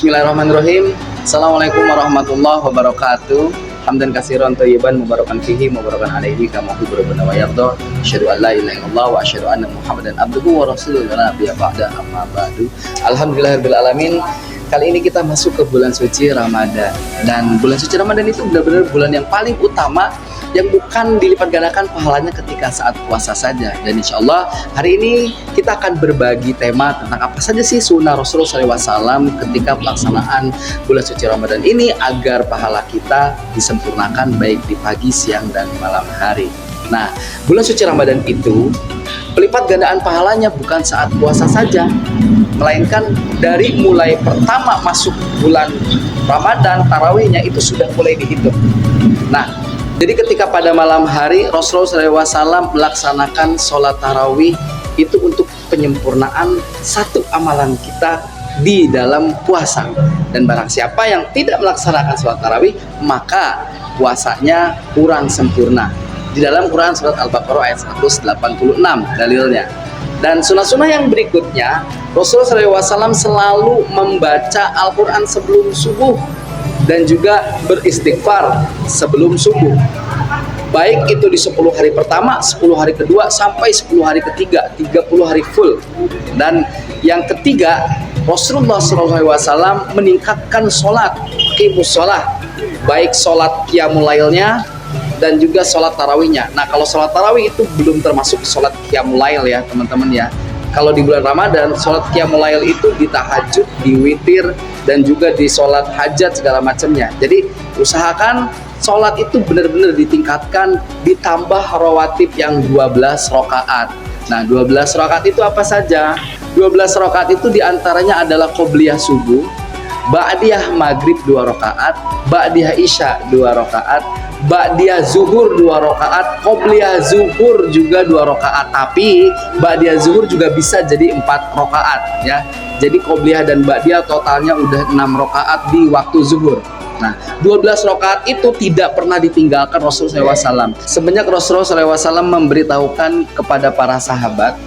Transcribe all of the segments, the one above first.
Bismillahirrahmanirrahim. Assalamualaikum warahmatullahi wabarakatuh. Hamdan katsiran thayyiban mubarakan fihi mubarakan alaihi kama yuhibbu rabbuna wa yarda. Asyhadu an la ilaha illallah wa asyhadu anna Muhammadan abduhu wa rasuluhu la nabiyya ba'da amma ba'du. Alhamdulillahirabbil alamin. Kali ini kita masuk ke bulan suci Ramadan. Dan bulan suci Ramadan itu benar-benar bulan yang paling utama, yang bukan dilipat gandakan pahalanya ketika saat puasa saja. Dan insya Allah hari ini kita akan berbagi tema tentang apa saja sih sunnah Rasulullah SAW ketika pelaksanaan bulan suci Ramadan ini agar pahala kita disempurnakan baik di pagi, siang, dan malam hari. Nah, bulan suci Ramadan itu pelipat gandaan pahalanya bukan saat puasa saja, melainkan dari mulai pertama masuk bulan Ramadan, tarawihnya itu sudah mulai dihitung. Nah, jadi ketika pada malam hari Rasulullah SAW melaksanakan sholat tarawih itu untuk penyempurnaan satu amalan kita di dalam puasa. Dan barang siapa yang tidak melaksanakan sholat tarawih, maka puasanya kurang sempurna. Di dalam Quran surat Al-Baqarah ayat 186 dalilnya. Dan sunnah-sunnah yang berikutnya, Rasulullah SAW selalu membaca Al-Quran sebelum subuh dan juga beristighfar sebelum subuh. Baik itu di 10 hari pertama, 10 hari kedua, sampai 10 hari ketiga, 30 hari full. Dan yang ketiga, Rasulullah SAW meningkatkan sholat, qimus sholat, baik sholat qiyamul lailnya dan juga sholat tarawihnya. Nah, kalau sholat tarawih itu belum termasuk sholat qiyamul lail ya teman-teman ya. Kalau di bulan Ramadan, sholat qiyamul lail itu di tahajud, di witir, dan juga di sholat hajat segala macamnya. Jadi usahakan sholat itu benar-benar ditingkatkan, ditambah rawatib yang 12 rakaat. Nah, 12 rakaat itu apa saja? 12 rakaat itu diantaranya adalah qobliyah subuh, ba'diyah maghrib 2 rakaat, ba'diyah isya 2 rakaat, ba'diyah zuhur 2 rakaat, qobliyah zuhur juga 2 rakaat. Tapi ba'diyah zuhur juga bisa jadi 4 rakaat ya. Jadi qobliyah dan ba'diyah totalnya udah 6 rakaat di waktu zuhur. Nah, 12 rakaat itu tidak pernah ditinggalkan Rasulullah SAW. Semenjak Rasulullah SAW memberitahukan kepada para sahabat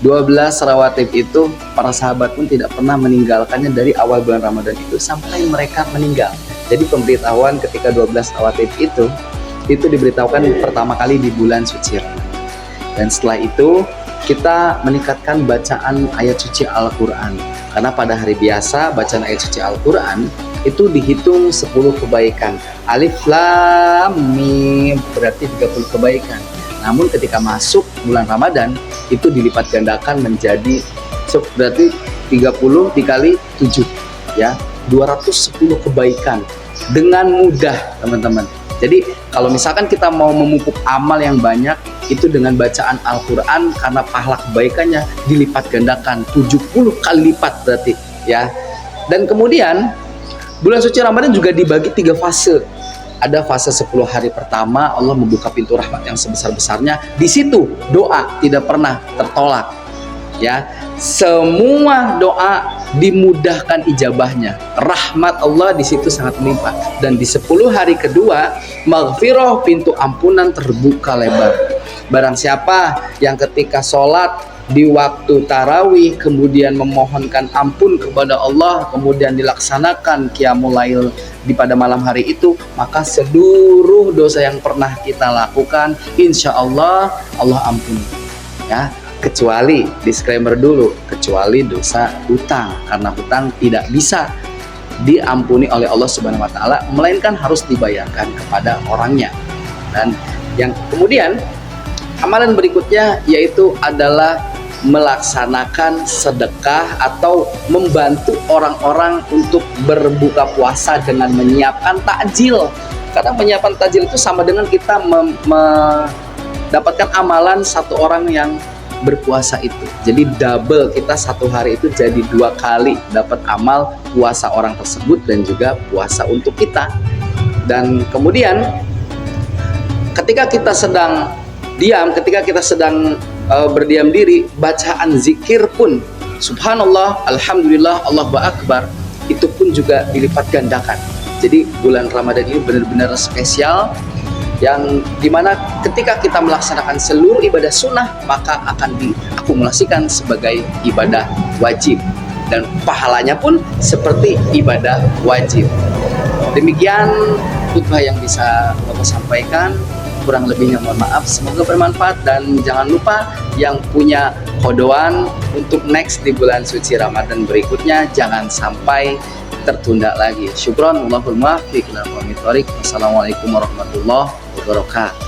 12 rawatib itu, para sahabat pun tidak pernah meninggalkannya dari awal bulan Ramadan itu sampai mereka meninggal. Jadi pemberitahuan ketika 12 rawatib itu diberitahukan pertama kali di bulan suci Ramadan. Dan setelah itu kita meningkatkan bacaan ayat suci Al-Quran. Karena pada hari biasa bacaan ayat suci Al-Quran itu dihitung 10 kebaikan. Alif Lam Mim berarti 30 kebaikan. Namun ketika masuk bulan Ramadan itu dilipat gandakan menjadi berarti 30 dikali 7 ya, 210 kebaikan dengan mudah teman-teman. Jadi kalau misalkan kita mau memupuk amal yang banyak itu dengan bacaan Al-Quran, karena pahala kebaikannya dilipat gandakan 70 kali lipat berarti ya. Dan kemudian bulan suci Ramadan juga dibagi 3 fase. Ada fase 10 hari pertama Allah membuka pintu rahmat yang sebesar-besarnya. Di situ doa tidak pernah tertolak. Ya, semua doa dimudahkan ijabahnya. Rahmat Allah di situ sangat melimpah. Dan di 10 hari kedua, maghfirah, pintu ampunan terbuka lebar. Barang siapa yang ketika sholat di waktu tarawih kemudian memohonkan ampun kepada Allah, kemudian dilaksanakan qiyamul lail di pada malam hari itu, maka seluruh dosa yang pernah kita lakukan insya Allah Allah ampuni ya, kecuali disclaimer dulu, kecuali dosa hutang, karena hutang tidak bisa diampuni oleh Allah Subhanahu wa taala melainkan harus dibayarkan kepada orangnya. Dan yang kemudian amalan berikutnya yaitu adalah melaksanakan sedekah atau membantu orang-orang untuk berbuka puasa dengan menyiapkan takjil. Karena menyiapkan takjil itu sama dengan kita mendapatkan amalan satu orang yang berpuasa itu. Jadi double, kita satu hari itu jadi 2 kali dapat amal puasa orang tersebut dan juga puasa untuk kita. Dan kemudian ketika kita sedang diam, ketika kita sedang berdiam diri, bacaan zikir pun subhanallah, alhamdulillah, Allahu akbar itu pun juga dilipat gandakan. Jadi bulan Ramadan ini benar-benar spesial, yang dimana ketika kita melaksanakan seluruh ibadah sunnah maka akan diakumulasikan sebagai ibadah wajib. dan pahalanya pun seperti ibadah wajib. Demikian khutbah yang bisa Bapak sampaikan, kurang lebihnya mohon maaf, semoga bermanfaat. Dan jangan lupa yang punya kodoan untuk next di bulan suci Ramadan berikutnya, jangan sampai tertunda lagi. Syukron, wallahul muwaffiq. Wassalamualaikum warahmatullahi wabarakatuh.